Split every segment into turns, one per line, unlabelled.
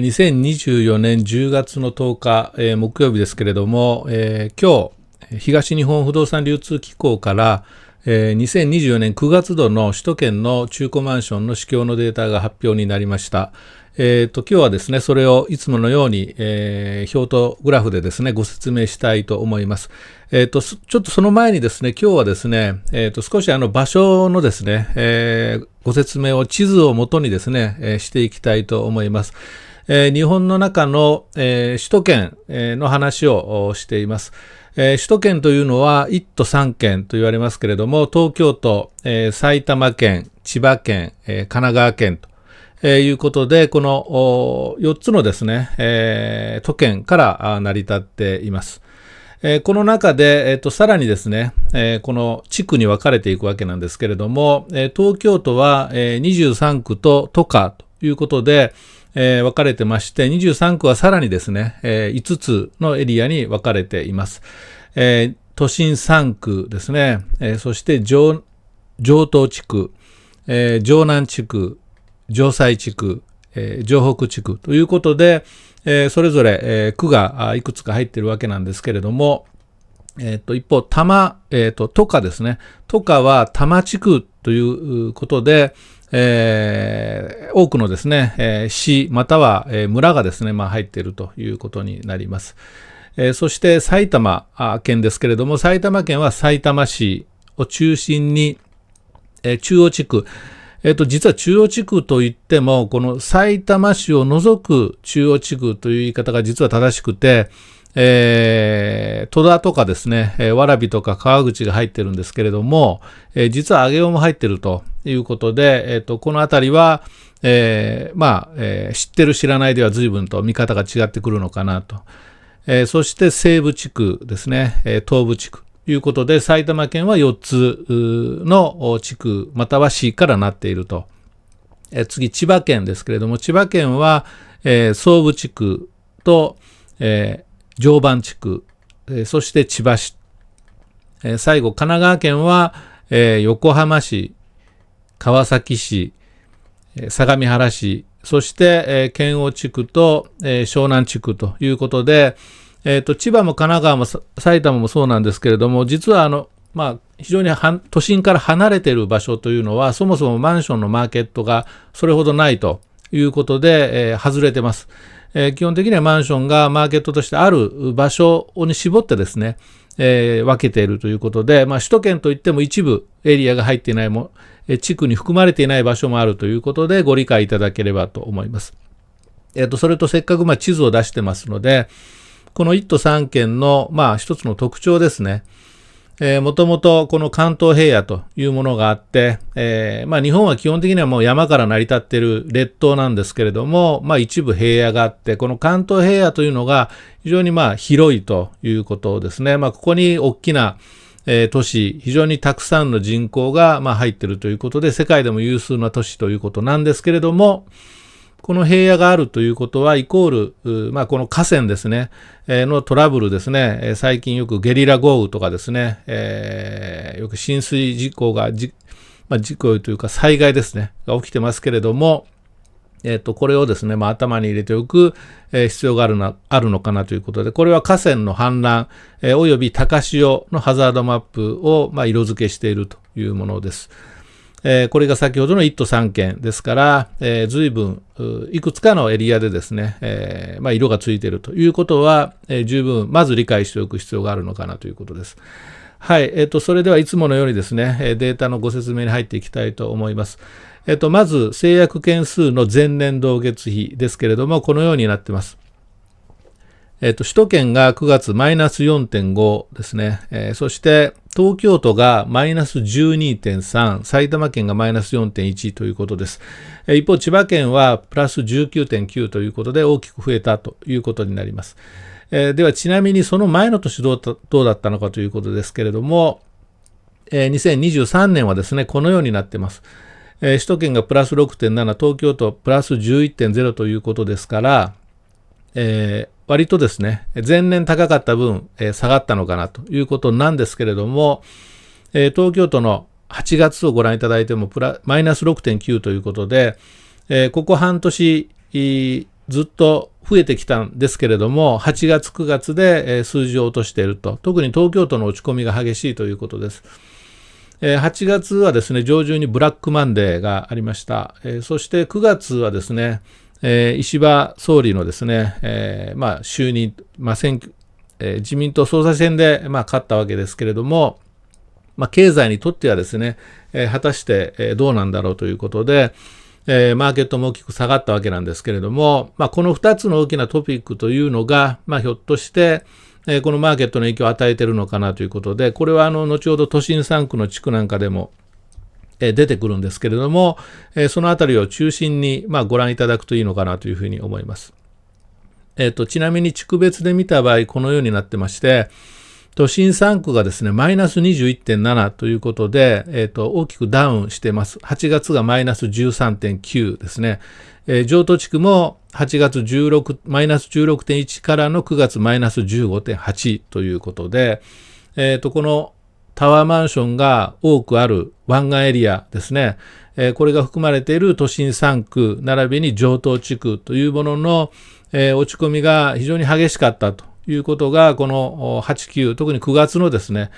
2024年10月の10日、木曜日ですけれども、今日、東日本不動産流通機構から、2024年9月度の首都圏の中古マンションの市況のデータが発表になりました。今日はですね、それをいつものように、表とグラフでですね、ご説明したいと思います。ちょっとその前にですね、今日はですね、少し場所のですね、ご説明を地図をもとにですね、していきたいと思います。日本の中の、首都圏、の話をしています。首都圏というのは1都3県と言われますけれども、東京都、埼玉県、千葉県、神奈川県ということで、この4つのですね、都県から成り立っています。この中で、さらにですね、この地区に分かれていくわけなんですけれども、東京都は、23区と都下ということで、分かれてまして、23区はさらにですね、5つのエリアに分かれています。都心3区ですね、そして城東地区、城南地区、城西地区、城北地区ということで、それぞれ、区がいくつか入っているわけなんですけれども、一方、都下ですね。都下は多摩地区ということで、多くのですね、市または、村がですね、入っているということになります。そして埼玉県ですけれども、埼玉県は埼玉市を中心に、中央地区、実は中央地区といっても、この埼玉市を除く中央地区という言い方が実は正しくて、戸田とかですね、蕨とか川口が入ってるんですけれども、実は上尾も入ってるということで、このあたりは、知ってる知らないでは随分と見方が違ってくるのかなと。そして西部地区ですね、東部地区ということで、埼玉県は4つの地区または市からなっていると。次、千葉県ですけれども、千葉県は、総部地区と、常磐地区、そして千葉市、最後神奈川県は、横浜市、川崎市、相模原市、そして、県央地区と、湘南地区ということで、千葉も神奈川も埼玉もそうなんですけれども、実は非常に都心から離れている場所というのは、そもそもマンションのマーケットがそれほどないということで、外れてます。基本的にはマンションがマーケットとしてある場所に絞ってですね、分けているということで、首都圏といっても一部エリアが入っていない地区に含まれていない場所もあるということでご理解いただければと思います。それとせっかく地図を出してますので、この1都3県の一つの特徴ですね。もともとこの関東平野というものがあって、日本は基本的にはもう山から成り立っている列島なんですけれども、一部平野があって、この関東平野というのが非常に広いということですね。ここに大きな、都市、非常にたくさんの人口が入っているということで、世界でも有数な都市ということなんですけれども、この平野があるということはイコール、この河川ですね、のトラブルですね、最近よくゲリラ豪雨とかですね、よく浸水事故というか災害ですね、が起きてますけれども、これをですね、頭に入れておく、必要があるのかなということで、これは河川の氾濫、および高潮のハザードマップを、色付けしているというものです。これが先ほどの1都3県ですから、随分いくつかのエリアでですね、色がついているということは、十分まず理解しておく必要があるのかなということです。はい、それではいつものようにですね、データのご説明に入っていきたいと思います。まず制約件数の前年同月比ですけれども、このようになっています。首都圏が9月マイナス 4.5 ですね。そして東京都がマイナス 12.3、埼玉県がマイナス 4.1 ということです。一方、千葉県はプラス 19.9 ということで大きく増えたということになります。ではちなみにその前の年どうだったのかということですけれども、2023年はですね、このようになっています。首都圏がプラス 6.7、東京都プラス 11.0 ということですから、割とですね、前年高かった分、下がったのかなということなんですけれども、東京都の8月をご覧いただいてもマイナス 6.9 ということで、ここ半年ずっと増えてきたんですけれども、8月、9月で数字を落としていると。特に東京都の落ち込みが激しいということです。8月はですね、上旬にブラックマンデーがありました。そして9月はですね、石破総理のですね、就任、選挙、自民党総裁選で勝ったわけですけれども、経済にとってはですね、果たしてどうなんだろうということで、マーケットも大きく下がったわけなんですけれども、この2つの大きなトピックというのが、ひょっとして、このマーケットの影響を与えているのかなということで、これは後ほど都心3区の地区なんかでも出てくるんですけれども、そのあたりを中心にご覧いただくといいのかなというふうに思います。ちなみに地区別で見た場合、このようになってまして、都心3区がですね、マイナス 21.7 ということで、大きくダウンしています。8月がマイナス 13.9 ですね。城東地区も8月マイナス 16.1 からの9月マイナス 15.8 ということで、このタワーマンションが多くある湾岸エリアですね、これが含まれている都心3区並びに城東地区というものの、落ち込みが非常に激しかったということが、この8、9、特に9月のですね、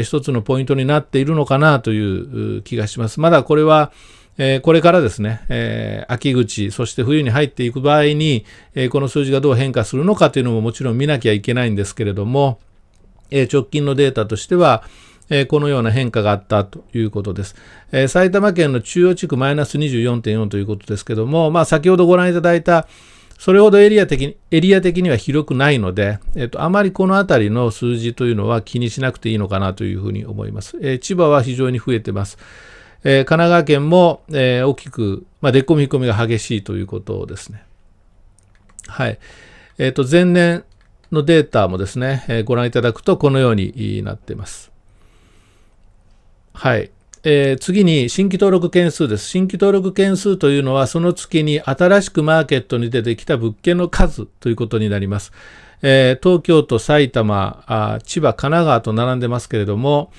一つのポイントになっているのかなという気がします。まだこれは、これからですね、秋口、そして冬に入っていく場合に、この数字がどう変化するのかというのももちろん見なきゃいけないんですけれども、直近のデータとしては、このような変化があったということです。埼玉県の中央地区マイナス 24.4 ということですけども、先ほどご覧いただいたそれほどエリア的には広くないので、あまりこのあたりの数字というのは気にしなくていいのかなというふうに思います。千葉は非常に増えてます。神奈川県も、大きく、出込み込みが激しいということですね。はい。前年のデータもですね、ご覧いただくとこのようになっています。はい。次に新規登録件数です。新規登録件数というのは、その月に新しくマーケットに出てきた物件の数ということになります。東京都、埼玉、千葉、神奈川と並んでますけれども、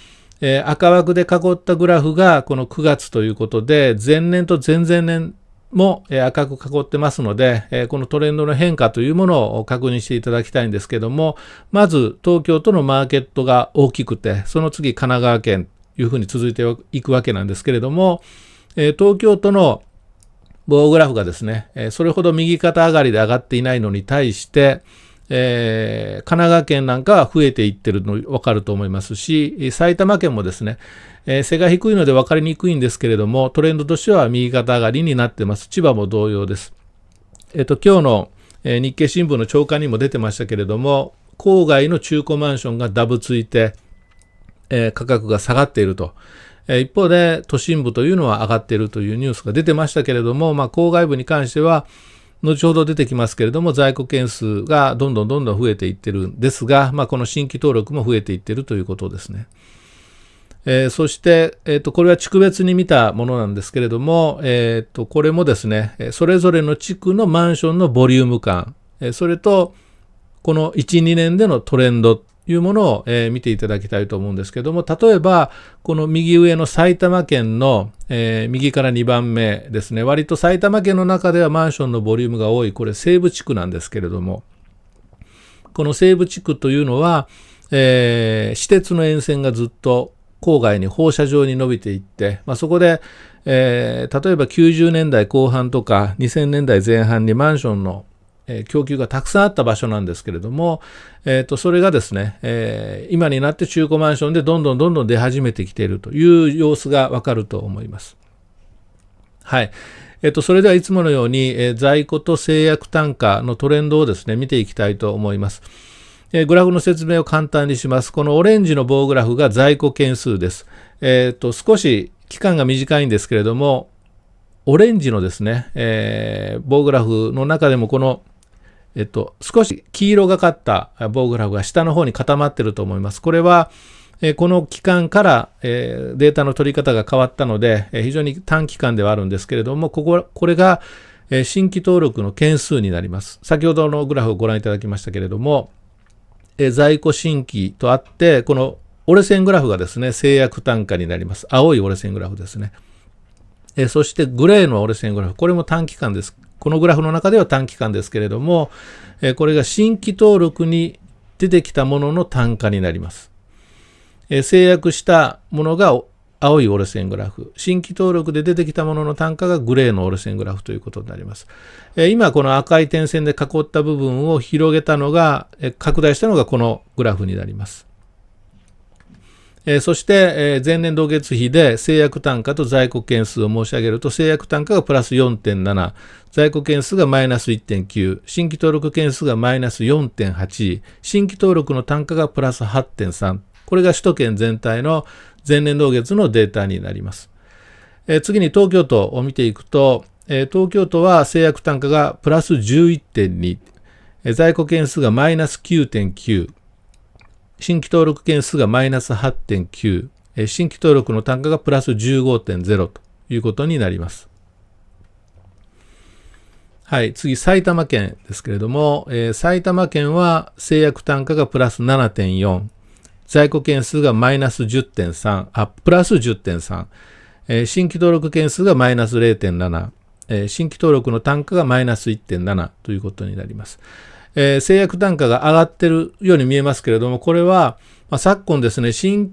赤枠で囲ったグラフがこの9月ということで、前年と前々年も赤く囲ってますので、このトレンドの変化というものを確認していただきたいんですけども、まず東京都のマーケットが大きくて、その次神奈川県、いうふうに続いていくわけなんですけれども、東京都の棒グラフがですね、それほど右肩上がりで上がっていないのに対して、神奈川県なんかは増えていってるの分かると思いますし、埼玉県もですね、背が低いので分かりにくいんですけれども、トレンドとしては右肩上がりになってます。千葉も同様です。今日の日経新聞の朝刊にも出てましたけれども、郊外の中古マンションがダブついて、価格が下がっていると。一方で都心部というのは上がっているというニュースが出てましたけれども、郊外部に関しては後ほど出てきますけれども、在庫件数がどんどん増えていってるんですが、この新規登録も増えていってるということですね。そして、これは地区別に見たものなんですけれども、これもですね、それぞれの地区のマンションのボリューム感、それとこの1、2年でのトレンドいうものを、見ていただきたいと思うんですけども、例えばこの右上の埼玉県の、右から2番目ですね、割と埼玉県の中ではマンションのボリュームが多い、これ西部地区なんですけれども、この西部地区というのは、私鉄の沿線がずっと郊外に放射状に伸びていって、そこで、例えば90年代後半とか2000年代前半にマンションの供給がたくさんあった場所なんですけれども、それがですね、今になって中古マンションでどんどん出始めてきているという様子がわかると思います。はい。それではいつものように、在庫と制約単価のトレンドをですね、見ていきたいと思います。グラフの説明を簡単にします。このオレンジの棒グラフが在庫件数です。少し期間が短いんですけれども、オレンジのですね、棒グラフの中でもこの少し黄色がかった棒グラフが下の方に固まっていると思います。これは、この期間から、データの取り方が変わったので、非常に短期間ではあるんですけれども、これが、新規登録の件数になります。先ほどのグラフをご覧いただきましたけれども、在庫新規とあって、この折れ線グラフがですね、制約単価になります。青い折れ線グラフですね。そしてグレーの折れ線グラフ、これも短期間です。このグラフの中では短期間ですけれども、これが新規登録に出てきたものの単価になります。制約したものが青い折れ線グラフ、新規登録で出てきたものの単価がグレーの折れ線グラフということになります。今この赤い点線で囲った部分を広げたのが、拡大したのがこのグラフになります。そして、前年同月比で制約単価と在庫件数を申し上げると、制約単価がプラス 4.7、在庫件数がマイナス 1.9、新規登録件数がマイナス 4.8、新規登録の単価がプラス 8.3、これが首都圏全体の前年同月のデータになります。次に東京都を見ていくと、東京都は制約単価がプラス 11.2、在庫件数がマイナス 9.9、新規登録件数がマイナス 8.9、新規登録の単価がプラス 15.0 ということになります。はい、次、埼玉県ですけれども、埼玉県は制約単価がプラス 7.4、在庫件数がマイナス 10.3、プラス 10.3、新規登録件数がマイナス 0.7、新規登録の単価がマイナス 1.7 ということになります。制約単価が上がっているように見えますけれども、これは、昨今ですね、資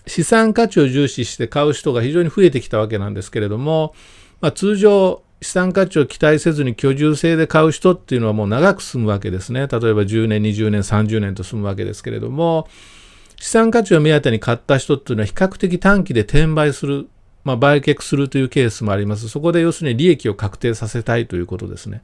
産価値を重視して買う人が非常に増えてきたわけなんですけれども、通常資産価値を期待せずに居住性で買う人っていうのはもう長く住むわけですね。例えば10年、20年、30年と住むわけですけれども、資産価値を目当てに買った人っていうのは比較的短期で転売する、売却するというケースもあります。そこで要するに利益を確定させたいということですね。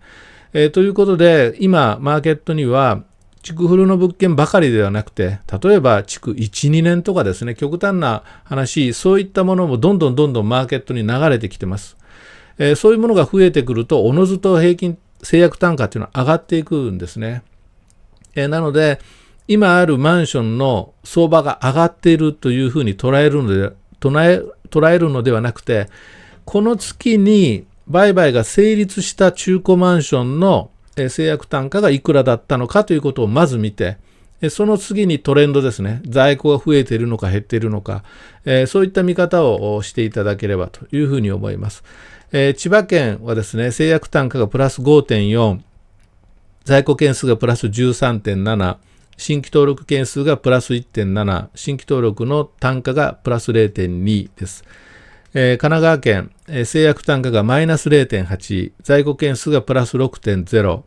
ということで、今、マーケットには、築古の物件ばかりではなくて、例えば築1、2年とかですね、極端な話、そういったものもどんどんマーケットに流れてきてます。そういうものが増えてくると、おのずと平均制約単価っていうのは上がっていくんですね。なので、今あるマンションの相場が上がっているというふうに捉えるのではなくて、この月に売買が成立した中古マンションの制約単価がいくらだったのかということをまず見て、その次にトレンドですね、在庫が増えているのか減っているのか、そういった見方をしていただければというふうに思います。千葉県はですね、制約単価がプラス 5.4、在庫件数がプラス 13.7、新規登録件数がプラス 1.7、新規登録の単価がプラス 0.2 です。神奈川県、制約単価がマイナス 0.8、在庫件数がプラス 6.0、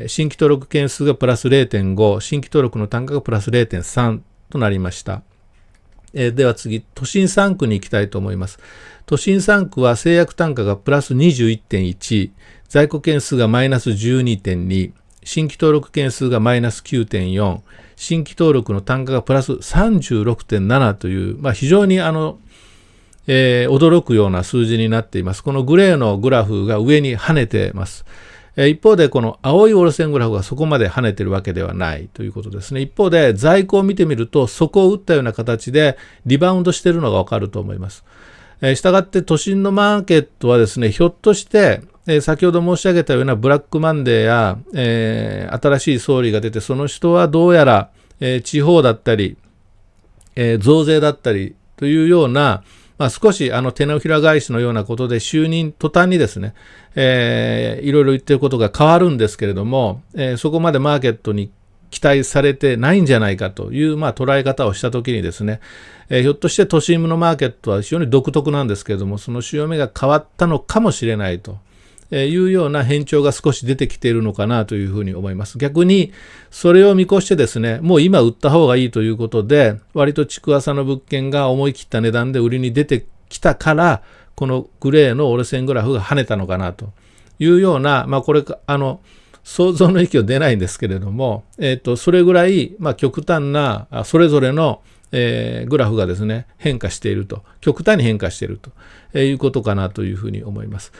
新規登録件数がプラス 0.5、新規登録の単価がプラス 0.3 となりました。では次、都心3区に行きたいと思います。都心3区は制約単価がプラス 21.1、在庫件数がマイナス 12.2、新規登録件数がマイナス 9.4、新規登録の単価がプラス 36.7 という、非常に驚くような数字になっています。このグレーのグラフが上に跳ねています。一方でこの青い折れ線グラフがそこまで跳ねているわけではないということですね。一方で在庫を見てみると底を打ったような形でリバウンドしているのがわかると思います。したがって都心のマーケットはですね、ひょっとして先ほど申し上げたようなブラックマンデーや、新しい総理が出て、その人はどうやら、地方だったり、増税だったりというような、少し手のひら返しのようなことで就任途端にですね、いろいろ言っていることが変わるんですけれども、そこまでマーケットに期待されてないんじゃないかという、捉え方をしたときにですね、ひょっとして都心のマーケットは非常に独特なんですけれども、その潮目が変わったのかもしれないというような変調が少し出てきているのかなというふうに思います。逆にそれを見越してですね、もう今売った方がいいということで、割と築浅の物件が思い切った値段で売りに出てきたから、このグレーの折れ線グラフが跳ねたのかなというような、これ想像の域を出ないんですけれども、それぐらい、極端なそれぞれのグラフがですね、変化していると、極端に変化しているということかなというふうに思います。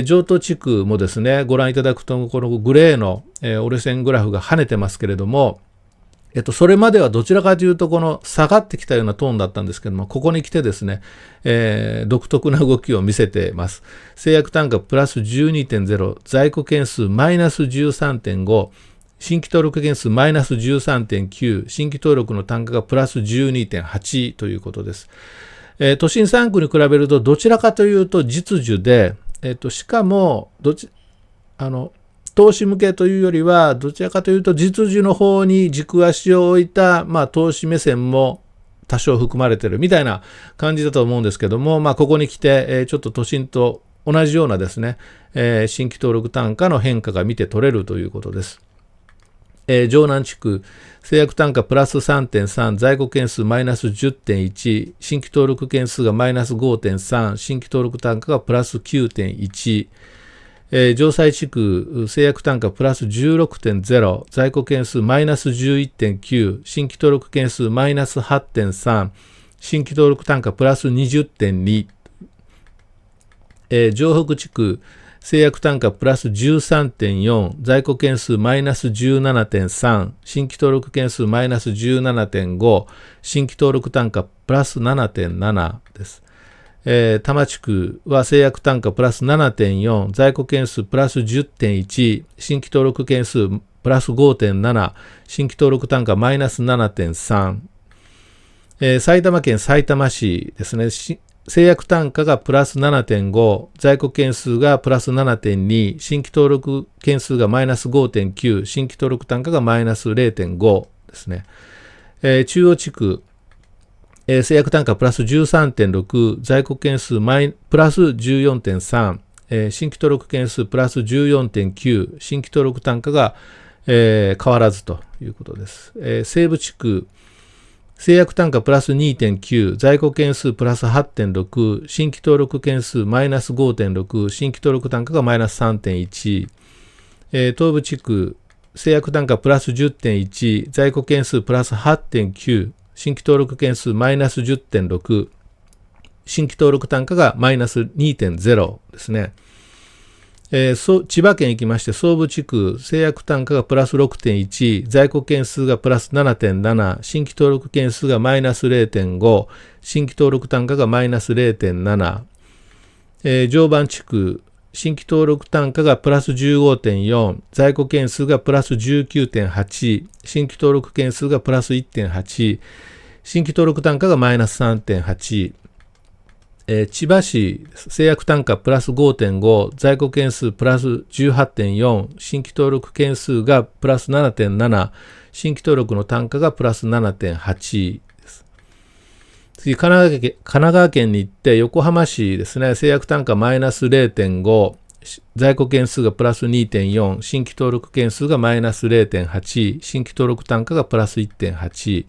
城東地区もですね、ご覧いただくと、このグレーの折れ線グラフが跳ねてますけれども、それまではどちらかというと、この下がってきたようなトーンだったんですけども、ここに来てですね、独特な動きを見せています。制約単価プラス 12.0、在庫件数マイナス 13.5、新規登録件数マイナス 13.9、新規登録の単価がプラス 12.8 ということです。都心3区に比べるとどちらかというと実需で、しかも投資向けというよりはどちらかというと実需の方に軸足を置いた、投資目線も多少含まれているみたいな感じだと思うんですけども、ここに来て、ちょっと都心と同じようなですね、新規登録単価の変化が見て取れるということです。城南地区、制約単価プラス 3.3、在庫件数マイナス 10.1、新規登録件数がマイナス 5.3、新規登録単価がプラス 9.1、城西地区、制約単価プラス 16.0、在庫件数マイナス 11.9、新規登録件数マイナス 8.3、新規登録単価プラス 20.2、城北地区、制約単価プラス 13.4、在庫件数マイナス 17.3、新規登録件数マイナス 17.5、新規登録単価プラス 7.7 です。多摩地区は制約単価プラス 7.4、在庫件数プラス 10.1、新規登録件数プラス 5.7、新規登録単価マイナス 7.3、埼玉県さいたま市ですね、制約単価がプラス 7.5、在庫件数がプラス 7.2、新規登録件数がマイナス 5.9、新規登録単価がマイナス 0.5 ですね。中央地区、制約単価プラス 13.6、在庫件数プラス 14.3、新規登録件数プラス 14.9、新規登録単価が、変わらずということです。西部地区、制約単価プラス 2.9、在庫件数プラス 8.6、新規登録件数マイナス 5.6、新規登録単価がマイナス 3.1、東部地区、制約単価プラス 10.1、在庫件数プラス 8.9、新規登録件数マイナス 10.6、新規登録単価がマイナス 2.0 ですね。千葉県行きまして、総部地区、制約単価がプラス 6.1、在庫件数がプラス 7.7、新規登録件数がマイナス 0.5、新規登録単価がマイナス 0.7、常磐地区、新規登録単価がプラス 15.4、在庫件数がプラス 19.8、新規登録件数がプラス 1.8、新規登録単価がマイナス 3.8、千葉市、制約単価プラス 5.5、在庫件数プラス 18.4、新規登録件数がプラス 7.7、新規登録の単価がプラス 7.8 です。次、神奈川県に行って、横浜市ですね、制約単価マイナス 0.5、在庫件数がプラス 2.4、新規登録件数がマイナス 0.8、新規登録単価がプラス 1.8、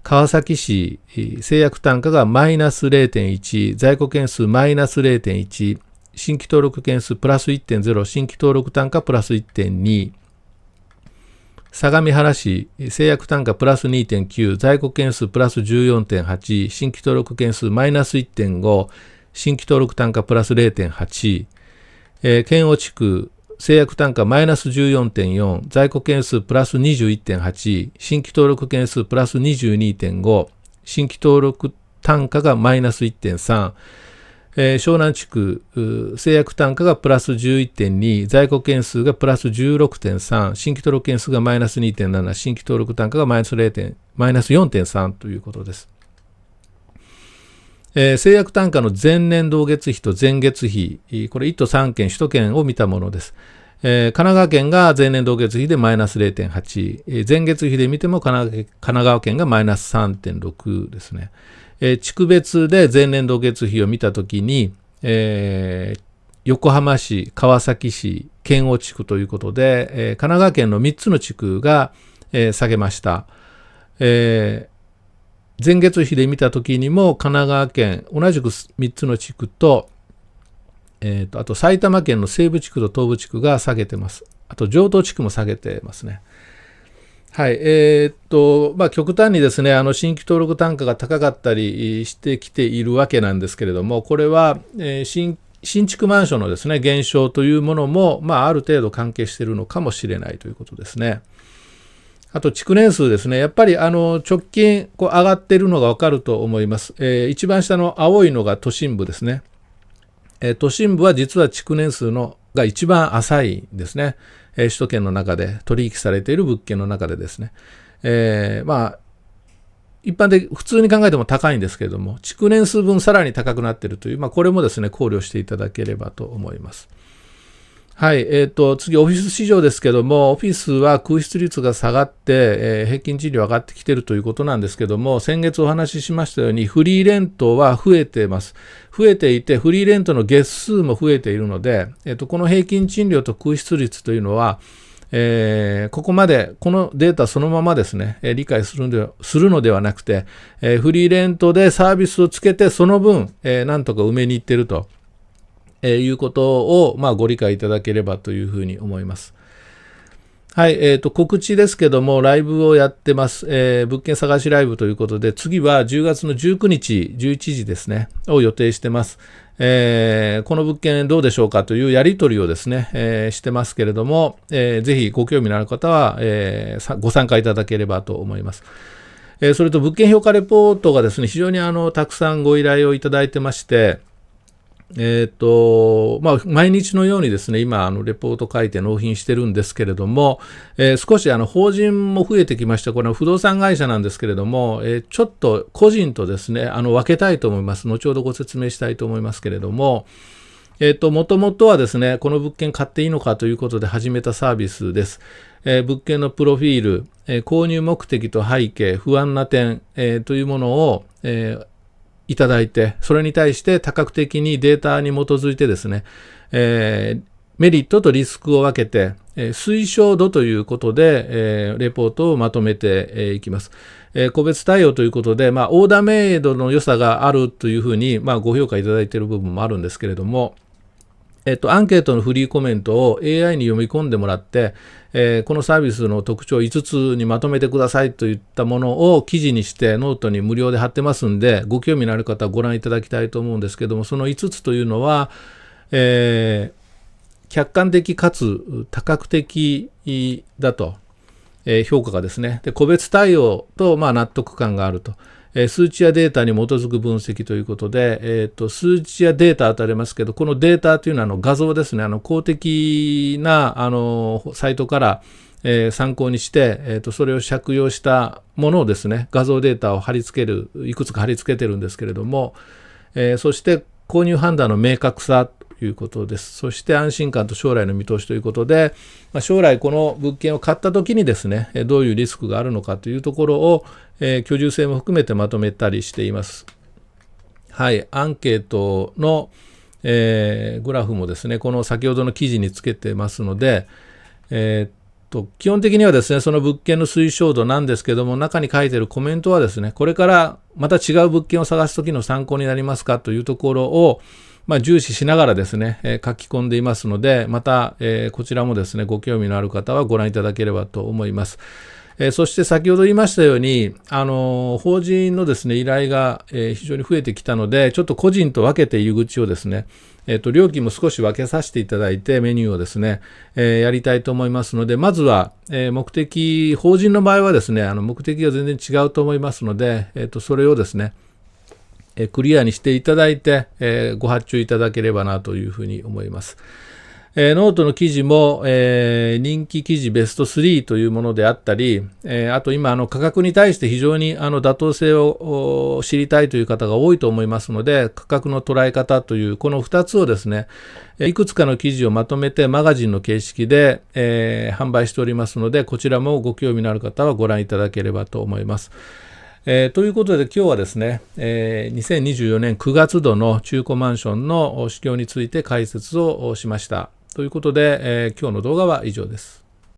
川崎市、制約単価がマイナス 0.1、在庫件数マイナス 0.1、新規登録件数プラス 1.0、新規登録単価プラス 1.2、相模原市、制約単価プラス 2.9、在庫件数プラス 14.8、新規登録件数マイナス 1.5、新規登録単価プラス 0.8、県央地区、制約単価マイナス 14.4、在庫件数プラス 21.8、新規登録件数プラス 22.5、新規登録単価がマイナス 1.3、湘南地区、制約単価がプラス 11.2、在庫件数がプラス 16.3、新規登録件数がマイナス 2.7、新規登録単価がマイナス 4.3 ということです。制約単価の前年同月比と前月比、これ1都3県、首都圏を見たものです。神奈川県が前年同月比でマイナス 0.8、前月比で見ても神奈川県がマイナス 3.6 ですね。地区別で前年同月比を見たときに、横浜市、川崎市、県央地区ということで、神奈川県の3つの地区が、下げました。前月比で見たときにも神奈川県同じく3つの地区と、あと埼玉県の西部地区と東部地区が下げてます。あと城東地区も下げてますね。はい。極端にですね、新規登録単価が高かったりしてきているわけなんですけれども、これは、新築マンションのですね、減少というものも、ある程度関係しているのかもしれないということですね。あと築年数ですね。やっぱり直近上がっているのがわかると思います。一番下の青いのが都心部ですね。都心部は実は築年数が一番浅いんですね。首都圏の中で取引されている物件の中でですね。一般的、普通に考えても高いんですけれども、築年数分さらに高くなっているという、これもですね、考慮していただければと思います。はい、次、オフィス市場ですけども、オフィスは空室率が下がって、平均賃料上がってきているということなんですけども、先月お話ししましたように、フリーレントは増えています。増えていて、フリーレントの月数も増えているので、この平均賃料と空室率というのは、ここまで、このデータそのままですね、理解するのではなくて、フリーレントでサービスをつけて、その分、なんとか埋めに行っていると。いうことを、ご理解いただければというふうに思います。はい、告知ですけども、ライブをやってます。物件探しライブということで、次は10月の19日、11時ですね、を予定してます。この物件どうでしょうかというやり取りをですね、してますけれども、ぜひご興味のある方は、ご参加いただければと思います。それと物件評価レポートがですね、非常にたくさんご依頼をいただいてまして、毎日のようにですね、今、レポート書いて納品してるんですけれども、少し法人も増えてきました。これは不動産会社なんですけれども、ちょっと個人とですね、分けたいと思います。後ほどご説明したいと思いますけれども、もともとはですね、この物件買っていいのかということで始めたサービスです。物件のプロフィール、購入目的と背景、不安な点、というものを、いただいて、それに対して多角的にデータに基づいてですね、メリットとリスクを分けて、推奨度ということで、レポートをまとめていきます。個別対応ということで、オーダーメイドの良さがあるというふうに、ご評価いただいている部分もあるんですけれども、アンケートのフリーコメントを AI に読み込んでもらって、このサービスの特徴5つにまとめてくださいといったものを記事にしてノートに無料で貼ってますんで、ご興味のある方はご覧いただきたいと思うんですけども、その5つというのは、客観的かつ多角的だと、評価がですね、で個別対応と納得感があると。数値やデータに基づく分析ということで、数値やデータ当たりますけど、このデータというのは画像ですね、公的なサイトから、参考にして、それを借用したものをですね、画像データを貼り付ける、いくつか貼り付けてるんですけれども、そして購入判断の明確さということです。そして安心感と将来の見通しということで、将来この物件を買った時にですね、どういうリスクがあるのかというところを、居住性も含めてまとめたりしています。はい、アンケートの、グラフもですね、この先ほどの記事につけてますので、基本的にはですね、その物件の推奨度なんですけども、中に書いているコメントはですね、これからまた違う物件を探す時の参考になりますかというところを、重視しながらですね、書き込んでいますので、また、こちらもですね、ご興味のある方はご覧いただければと思います。そして先ほど言いましたように、法人のですね、依頼が、非常に増えてきたので、ちょっと個人と分けて入り口をですね、料金も少し分けさせていただいて、メニューをですね、やりたいと思いますので、まずは、法人の場合はですね、目的が全然違うと思いますので、それをですね、クリアにしていただいて、ご発注いただければなというふうに思います。ノートの記事も、人気記事ベスト3というものであったり、あと今価格に対して非常に妥当性を知りたいという方が多いと思いますので、価格の捉え方というこの2つをですね、いくつかの記事をまとめてマガジンの形式で、販売しておりますので、こちらもご興味のある方はご覧いただければと思います。ということで今日はですね、2024年9月度の中古マンションの市況について解説をしました。ということで、今日の動画は以上です。